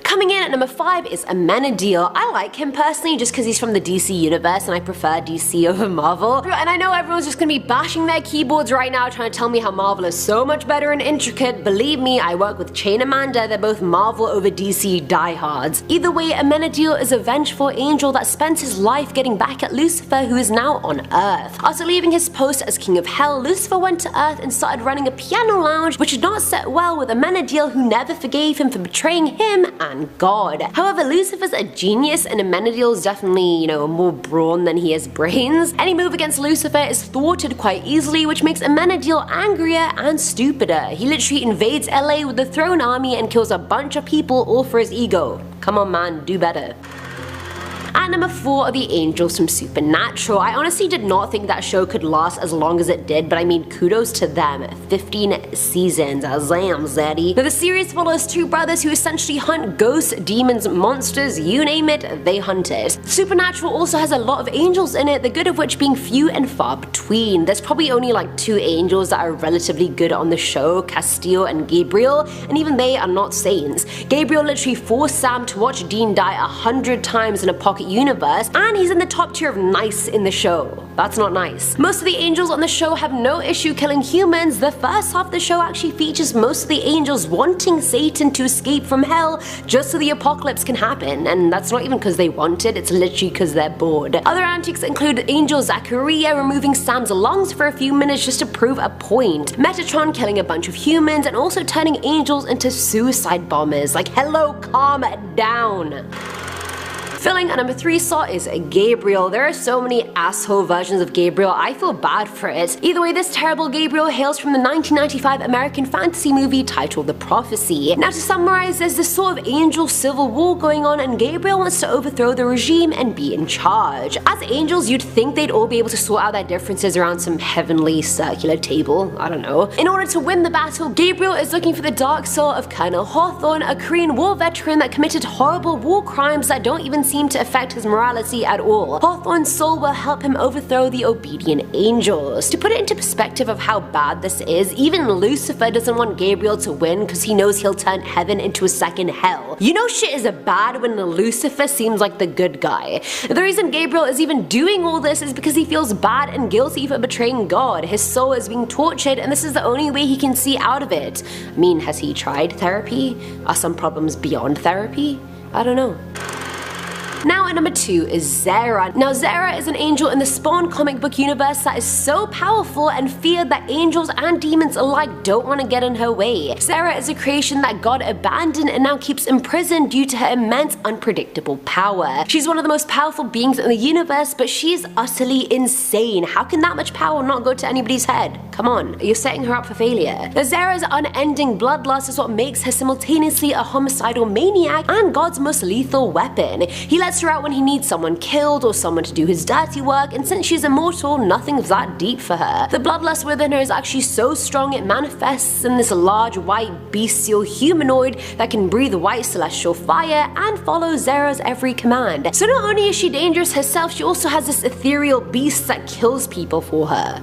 Coming in at number 5 is Amenadiel. I like him personally just because he's from the DC universe and I prefer DC over Marvel. And I know everyone's just gonna be bashing their keyboards right now trying to tell me how Marvel is so much better and intricate. Believe me, I work with Chain Amanda, they're both Marvel over DC diehards. Either way, Amenadiel is a vengeful angel that spends his life getting back at Lucifer, who is now on Earth. After leaving his post as King of Hell, Lucifer went to Earth and started running a piano lounge, which did not set well with Amenadiel, who never forgave him for betraying him and God. However, Lucifer's a genius and Amenadiel is definitely, more brawn than he has brains. Any move against Lucifer is thwarted quite easily, which makes Amenadiel angrier and stupider. He literally invades LA with the Throne Army and kills a bunch of people all for his ego. Come on man, do better. At At number 4 are the angels from Supernatural. I honestly did not think that show could last as long as it did, but I mean kudos to them. 15 seasons, Azam Zaddy. Now the series follows two brothers who essentially hunt ghosts, demons, monsters, you name it, they hunt it. Supernatural also has a lot of angels in it, the good of which being few and far between. There's probably only like 2 angels that are relatively good on the show, Castiel and Gabriel, and even they are not saints. Gabriel literally forced Sam to watch Dean die 100 times in a pocket universe, and he's in the top tier of nice in the show. That's not nice. Most of the angels on the show have no issue killing humans. The first half of the show actually features most of the angels wanting Satan to escape from hell just so the apocalypse can happen, and that's not even because they want it, it's literally because they're bored. Other antics include Angel Zachariah removing Sam's lungs for a few minutes just to prove a point, Metatron killing a bunch of humans, and also turning angels into suicide bombers. Like, hello, calm down. Filling at number 3 slot is Gabriel. There are so many asshole versions of Gabriel, I feel bad for it. Either way, this terrible Gabriel hails from the 1995 American fantasy movie titled The Prophecy. Now to summarize, there's this sort of angel civil war going on, and Gabriel wants to overthrow the regime and be in charge. As angels, you'd think they'd all be able to sort out their differences around some heavenly circular table, I don't know. In order to win the battle, Gabriel is looking for the dark soul of Colonel Hawthorne, a Korean war veteran that committed horrible war crimes that don't even seem to affect his morality at all. Hawthorne's soul will help him overthrow the obedient angels. To put it into perspective of how bad this is, even Lucifer doesn't want Gabriel to win because he knows he'll turn heaven into a second hell. You know shit is bad when Lucifer seems like the good guy. The reason Gabriel is even doing all this is because he feels bad and guilty for betraying God. His soul is being tortured, and this is the only way he can see out of it. I mean, has he tried therapy? Are some problems beyond therapy? I don't know. Now at number 2 is Zara. Now Zara is an angel in the Spawn comic book universe that is so powerful and feared that angels and demons alike don't want to get in her way. Zara is a creation that God abandoned and now keeps imprisoned due to her immense unpredictable power. She's one of the most powerful beings in the universe, but she's utterly insane. How can that much power not go to anybody's head? Come on, you're setting her up for failure. Now Zara's unending bloodlust is what makes her simultaneously a homicidal maniac and God's most lethal weapon. He lets her out when he needs someone killed or someone to do his dirty work, and since she's immortal, nothing's that deep for her. The bloodlust within her is actually so strong it manifests in this large white bestial humanoid that can breathe white celestial fire and follow Zara's every command. So not only is she dangerous herself, she also has this ethereal beast that kills people for her.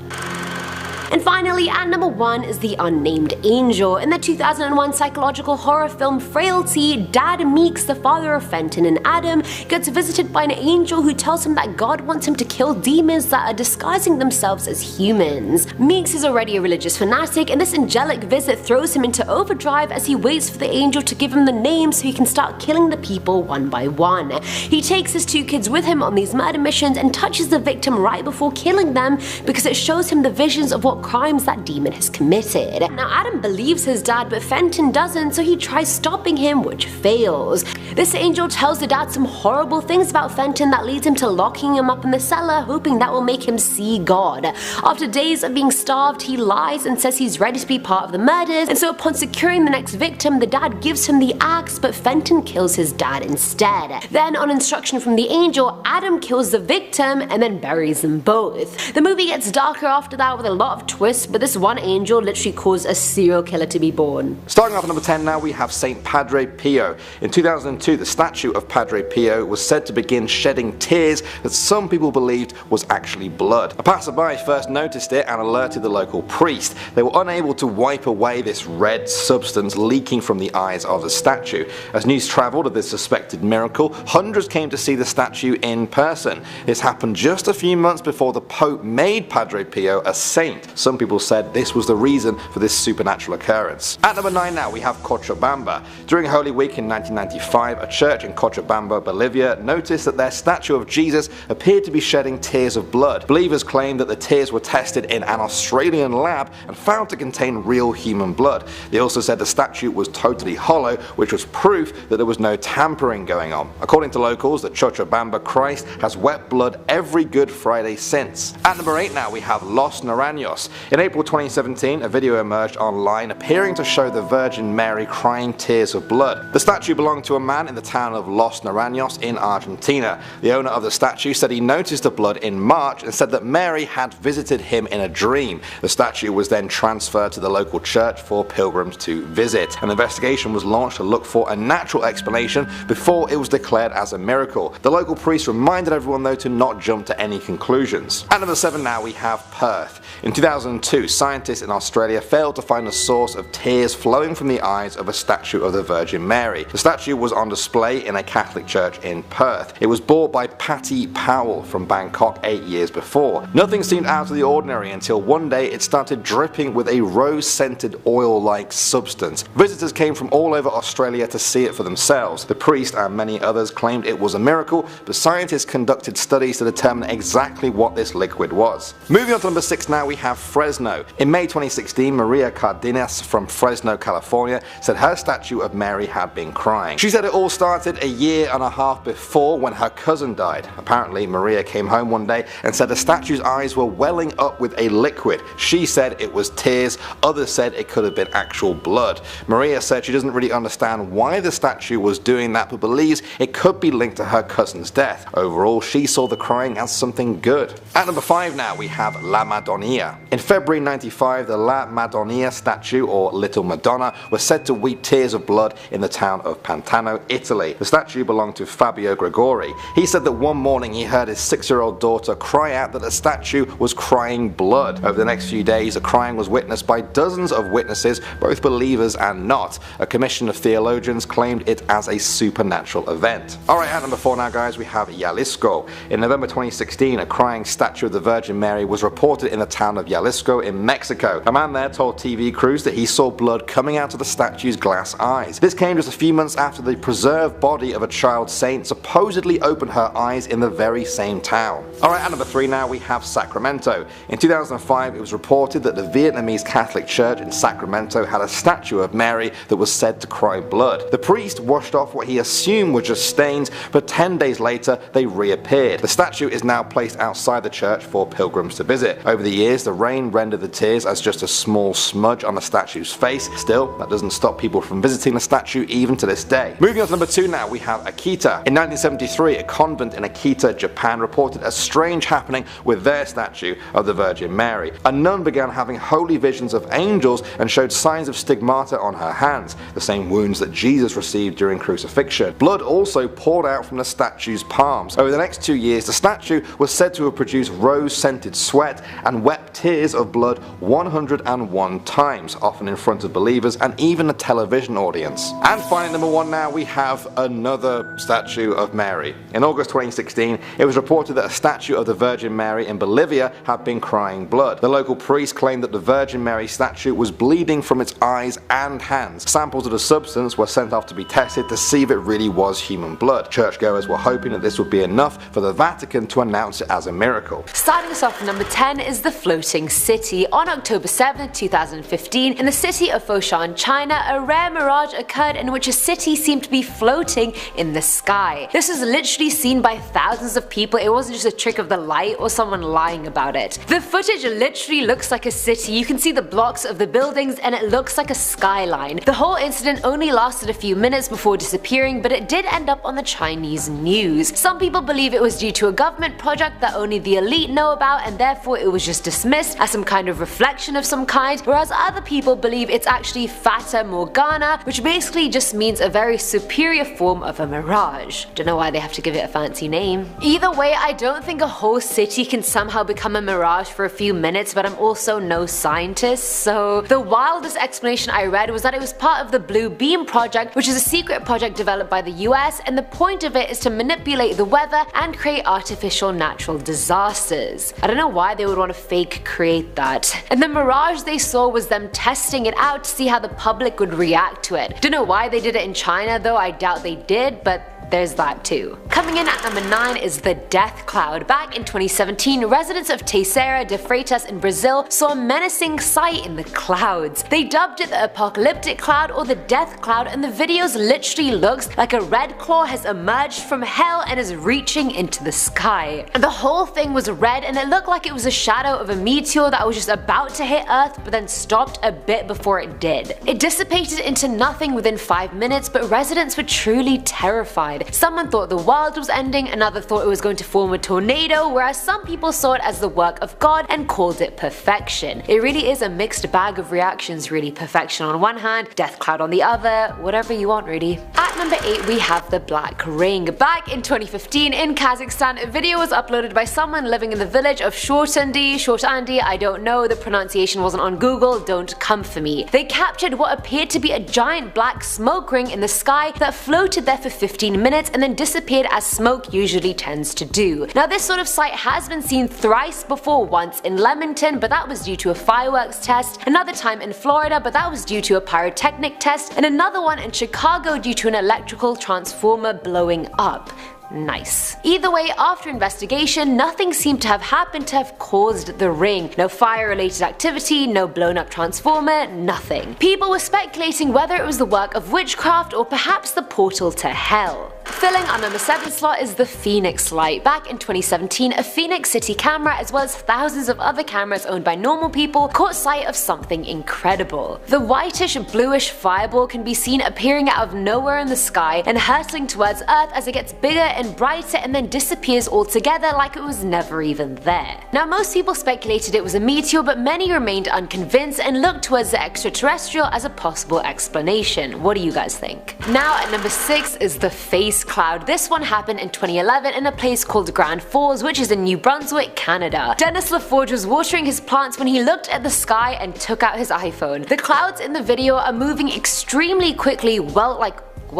And finally, at number 1 is the unnamed angel. In the 2001 psychological horror film Frailty, Dad Meeks, the father of Fenton and Adam, gets visited by an angel who tells him that God wants him to kill demons that are disguising themselves as humans. Meeks is already a religious fanatic, and this angelic visit throws him into overdrive as he waits for the angel to give him the names so he can start killing the people one by one. He takes his 2 kids with him on these murder missions and touches the victim right before killing them because it shows him the visions of what crimes that demon has committed. Now Adam believes his dad, but Fenton doesn't, so he tries stopping him, which fails. This angel tells the dad some horrible things about Fenton that leads him to locking him up in the cellar, hoping that will make him see God. After days of being starved, he lies and says he's ready to be part of the murders, and so upon securing the next victim, the dad gives him the axe, but Fenton kills his dad instead. Then, on instruction from the angel, Adam kills the victim and then buries them both. The movie gets darker after that with a lot of twists, but this one angel literally caused a serial killer to be born. Starting off at number 10 now, we have Saint Padre Pio. In 2002, the statue of Padre Pio was said to begin shedding tears that some people believed was actually blood. A passerby first noticed it and alerted the local priest. They were unable to wipe away this red substance leaking from the eyes of the statue. As news travelled of this suspected miracle, hundreds came to see the statue in person. This happened just a few months before the Pope made Padre Pio a saint. Some people said this was the reason for this supernatural occurrence. At number 9 now, we have Cochabamba. During Holy Week in 1995, a church in Cochabamba, Bolivia noticed that their statue of Jesus appeared to be shedding tears of blood. Believers claimed that the tears were tested in an Australian lab and found to contain real human blood. They also said the statue was totally hollow, which was proof that there was no tampering going on. According to locals, the Cochabamba Christ has wept blood every Good Friday since. At number 8 now, we have Los Naranjos. Naranios. In April 2017, a video emerged online appearing to show the Virgin Mary crying tears of blood. The statue belonged to a man in the town of Los Naranios in Argentina. The owner of the statue said he noticed the blood in March and said that Mary had visited him in a dream. The statue was then transferred to the local church for pilgrims to visit. An investigation was launched to look for a natural explanation before it was declared as a miracle. The local priest reminded everyone though to not jump to any conclusions. At number 7 now we have Perth. In 2002, scientists in Australia failed to find the source of tears flowing from the eyes of a statue of the Virgin Mary. The statue was on display in a Catholic church in Perth. It was bought by Patty Powell from Bangkok 8 years before. Nothing seemed out of the ordinary until one day it started dripping with a rose-scented oil-like substance. Visitors came from all over Australia to see it for themselves. The priest and many others claimed it was a miracle, but scientists conducted studies to determine exactly what this liquid was. Moving on to number 6 now, we have Fresno. In May 2016, Maria Cardenas from Fresno, California said her statue of Mary had been crying. She said it all started a year and a half before when her cousin died. Apparently, Maria came home one day and said the statue's eyes were welling up with a liquid. She said it was tears, others said it could have been actual blood. Maria said she doesn't really understand why the statue was doing that, but believes it could be linked to her cousin's death. Overall, she saw the crying as something good. At number 5 now, we have La Madonna. In February 95, the La Madonna statue, or Little Madonna, was said to weep tears of blood in the town of Pantano, Italy. The statue belonged to Fabio Gregori. He said that one morning he heard his 6-year-old daughter cry out that the statue was crying blood. Over the next few days, the crying was witnessed by dozens of witnesses, both believers and not. A commission of theologians claimed it as a supernatural event. Alright, at number 4 now guys, we have Jalisco. In November 2016, a crying statue of the Virgin Mary was reported in the town of Jalisco in Mexico. A man there told TV crews that he saw blood coming out of the statue's glass eyes. This came just a few months after the preserved body of a child saint supposedly opened her eyes in the very same town. Alright, at number 3 now we have Sacramento. In 2005 it was reported that the Vietnamese Catholic Church in Sacramento had a statue of Mary that was said to cry blood. The priest washed off what he assumed were just stains, but 10 days later they reappeared. The statue is now placed outside the church for pilgrims to visit. Over the years, the rain rendered the tears as just a small smudge on the statue's face. Still, that doesn't stop people from visiting the statue even to this day. Moving on to number 2 now, we have Akita. In 1973, a convent in Akita, Japan reported a strange happening with their statue of the Virgin Mary. A nun began having holy visions of angels and showed signs of stigmata on her hands, the same wounds that Jesus received during crucifixion. Blood also poured out from the statue's palms. Over the next 2 years, the statue was said to have produced rose-scented sweat and wept tears of blood 101 times, often in front of believers and even a television audience. And finally, number 1 now, we have another statue of Mary. In August 2016, it was reported that a statue of the Virgin Mary in Bolivia had been crying blood. The local priest claimed that the Virgin Mary statue was bleeding from its eyes and hands. Samples of the substance were sent off to be tested to see if it really was human blood. Churchgoers were hoping that this would be enough for the Vatican to announce it as a miracle. Starting us off at number 10 is the floating city. On October 7, 2015, in the city of Foshan, China, a rare mirage occurred in which a city seemed to be floating in the sky. This was literally seen by thousands of people. It wasn't just a trick of the light or someone lying about it. The footage literally looks like a city. You can see the blocks of the buildings and it looks like a skyline. The whole incident only lasted a few minutes before disappearing, but it did end up on the Chinese news. Some people believe it was due to a government project that only the elite know about and therefore it was just dismissed as some kind of reflection of some kind, whereas other people believe it's actually Fata Morgana, which basically just means a very superior form of a mirage. Don't know why they have to give it a fancy name. Either way, I don't think a whole city can somehow become a mirage for a few minutes, but I'm also no scientist, so the wildest explanation I read was that it was part of the Blue Beam project, which is a secret project developed by the US, and the point of it is to manipulate the weather and create artificial natural disasters. I don't know why they would want to fake create that. And the mirage they saw was them testing it out to see how the public would react to it. Don't know why they did it in China though, I doubt they did, but there's that too. Coming in at number 9 is the Death Cloud. Back in 2017, residents of Terceira de Freitas in Brazil saw a menacing sight in the clouds. They dubbed it the Apocalyptic Cloud or the Death Cloud, and the videos literally looks like a red claw has emerged from hell and is reaching into the sky. And the whole thing was red and it looked like it was a shadow of a meteor meteor that was just about to hit Earth but then stopped a bit before it did. It dissipated into nothing within 5 minutes, but residents were truly terrified. Someone thought the world was ending, another thought it was going to form a tornado, whereas some people saw it as the work of God and called it perfection. It really is a mixed bag of reactions, really. Perfection on one hand, death cloud on the other, whatever you want really. At number 8 we have the Black Ring. Back in 2015 in Kazakhstan, a video was uploaded by someone living in the village of Shortandi, I don't know, the pronunciation wasn't on Google, don't come for me. They captured what appeared to be a giant black smoke ring in the sky that floated there for 15 minutes and then disappeared as smoke usually tends to do. Now this sort of sight has been seen thrice before, once in Leamington but that was due to a fireworks test, another time in Florida but that was due to a pyrotechnic test, and another one in Chicago due to an electrical transformer blowing up. Nice. Either way, after investigation, nothing seemed to have happened to have caused the ring. No fire related activity, no blown up transformer, nothing. People were speculating whether it was the work of witchcraft or perhaps the portal to hell. Filling our number 7 slot is the Phoenix Light. Back in 2017, a Phoenix City camera as well as thousands of other cameras owned by normal people caught sight of something incredible. The whitish bluish fireball can be seen appearing out of nowhere in the sky and hurtling towards Earth as it gets bigger and brighter and then disappears altogether like it was never even there. Now most people speculated it was a meteor, but many remained unconvinced and looked towards the extraterrestrial as a possible explanation. What do you guys think? Now at number 6 is the Face Cloud. This one happened in 2011 in a place called Grand Falls, which is in New Brunswick, Canada. Dennis LaForge was watering his plants when he looked at the sky and took out his iPhone. The clouds in the video are moving extremely quickly, well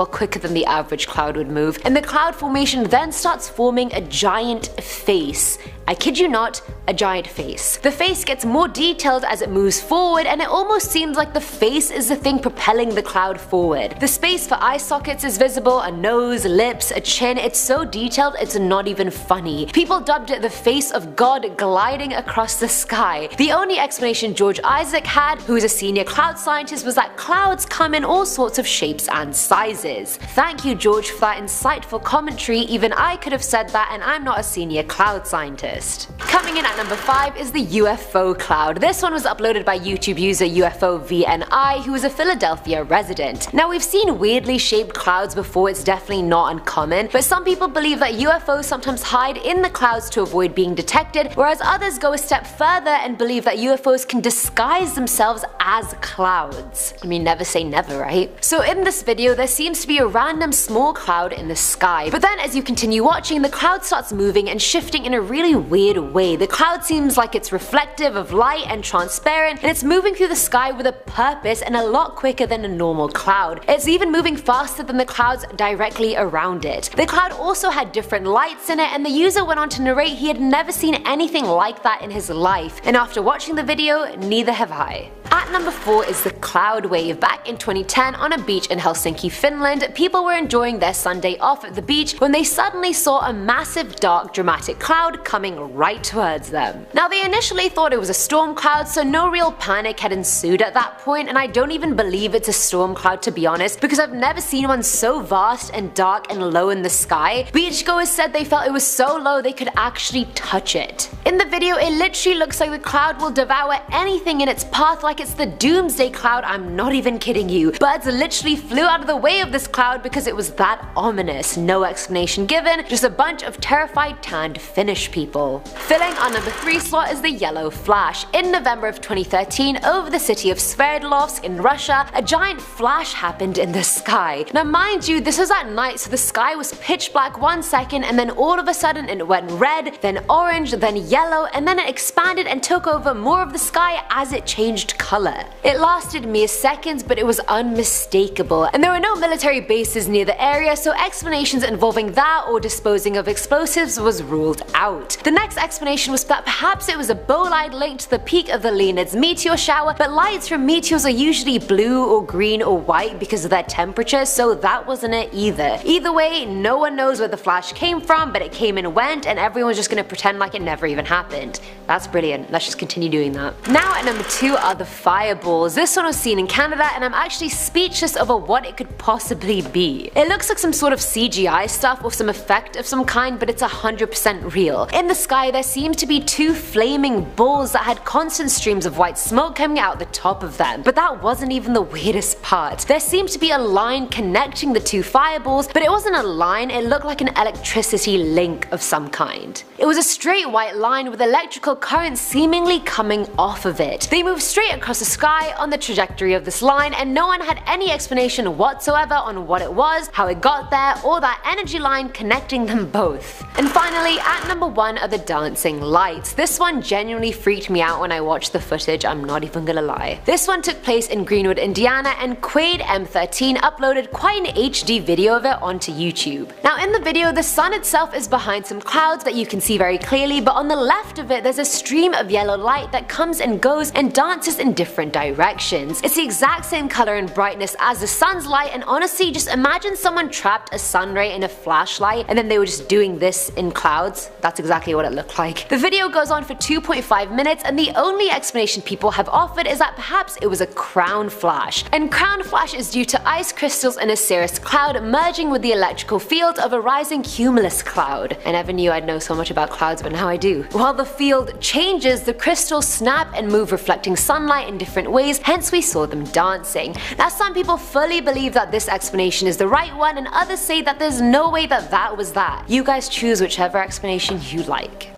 quicker than the average cloud would move, and the cloud formation then starts forming a giant face. I kid you not, a giant face. The face gets more detailed as it moves forward, and it almost seems like the face is the thing propelling the cloud forward. The space for eye sockets is visible, a nose, lips, a chin. It's so detailed it's not even funny. People dubbed it the face of God gliding across the sky. The only explanation George Isaac had, who is a senior cloud scientist, was that clouds come in all sorts of shapes and sizes. Thank you, George, for that insightful commentary. Even I could have said that, and I'm not a senior cloud scientist. Coming in at number 5 is the UFO cloud. This one was uploaded by YouTube user UFOVNI, who is a Philadelphia resident. Now we've seen weirdly shaped clouds before, it's definitely not uncommon, but some people believe that UFOs sometimes hide in the clouds to avoid being detected, whereas others go a step further and believe that UFOs can disguise themselves as clouds. I mean, never say never, right? So in this video there seems to be a random small cloud in the sky, but then as you continue watching, the cloud starts moving and shifting in a really weird way. The cloud seems like it's reflective of light and transparent, and it's moving through the sky with a purpose and a lot quicker than a normal cloud. It's even moving faster than the clouds directly around it. The cloud also had different lights in it, and the user went on to narrate he had never seen anything like that in his life, and after watching the video, neither have I. At number 4 is the cloud wave. Back in 2010 on a beach in Helsinki, Finland, people were enjoying their Sunday off at the beach when they suddenly saw a massive dark dramatic cloud coming right towards them. Now they initially thought it was a storm cloud, so no real panic had ensued at that point, and I don't even believe it's a storm cloud to be honest, because I've never seen one so vast and dark and low in the sky. Beachgoers said they felt it was so low they could actually touch it. In the video it literally looks like the cloud will devour anything in its path, like it's the doomsday cloud. I'm not even kidding you. Birds literally flew out of the way of this cloud because it was that ominous. No explanation given, just a bunch of terrified tanned Finnish people. Filling our number 3 slot is the yellow flash. In November of 2013, over the city of Sverdlovsk in Russia, a giant flash happened in the sky. Now mind you, this was at night, so the sky was pitch black 1 second, and then all of a sudden it went red, then orange, then yellow, and then it expanded and took over more of the sky as it changed color. It lasted mere seconds, but it was unmistakable, and there were no military bases near the area, so explanations involving that or disposing of explosives was ruled out. The next explanation was that perhaps it was a bolide linked to the peak of the Leonids meteor shower, but lights from meteors are usually blue or green or white because of their temperature, so that wasn't it either. Either way, no one knows where the flash came from, but it came and went, and everyone's just gonna pretend like it never even happened. That's brilliant. Let's just continue doing that. Now at number 2 are the fireballs. This one was seen in Canada and I'm actually speechless over what it could possibly be. It looks like some sort of CGI stuff or some effect of some kind, but it's 100% real. In the sky there seemed to be two flaming balls that had constant streams of white smoke coming out the top of them. But that wasn't even the weirdest part. There seemed to be a line connecting the two fireballs, but it wasn't a line, it looked like an electricity link of some kind. It was a straight white line with electrical current seemingly coming off of it. They moved straight across the sky on the trajectory of this line, and no one had any explanation whatsoever on what it was, how it got there, or that energy line connecting them both. And finally, at number 1 are the dancing lights. This one genuinely freaked me out when I watched the footage, I'm not even gonna lie. This one took place in Greenwood, Indiana, and Quaid M13 uploaded quite an HD video of it onto YouTube. Now in the video, the sun itself is behind some clouds that you can see very clearly, but on the left of it there's a stream of yellow light that comes and goes and dances in different directions. It's the exact same color and brightness as the sun's light, and honestly just imagine someone trapped a sun ray in a flashlight and then they were just doing this in clouds. That's exactly what it looked like. The video goes on for 2.5 minutes and the only explanation people have offered is that perhaps it was a crown flash. And crown flash is due to ice crystals in a cirrus cloud merging with the electrical field of a rising cumulus cloud. I never knew I'd know so much about clouds, but now I do. While the field changes, the crystals snap and move, reflecting sunlight in different ways, hence we saw them dancing. Now some people fully believe that this explanation is the right one, and others say that there's no way that that was that. You guys choose whichever explanation you like.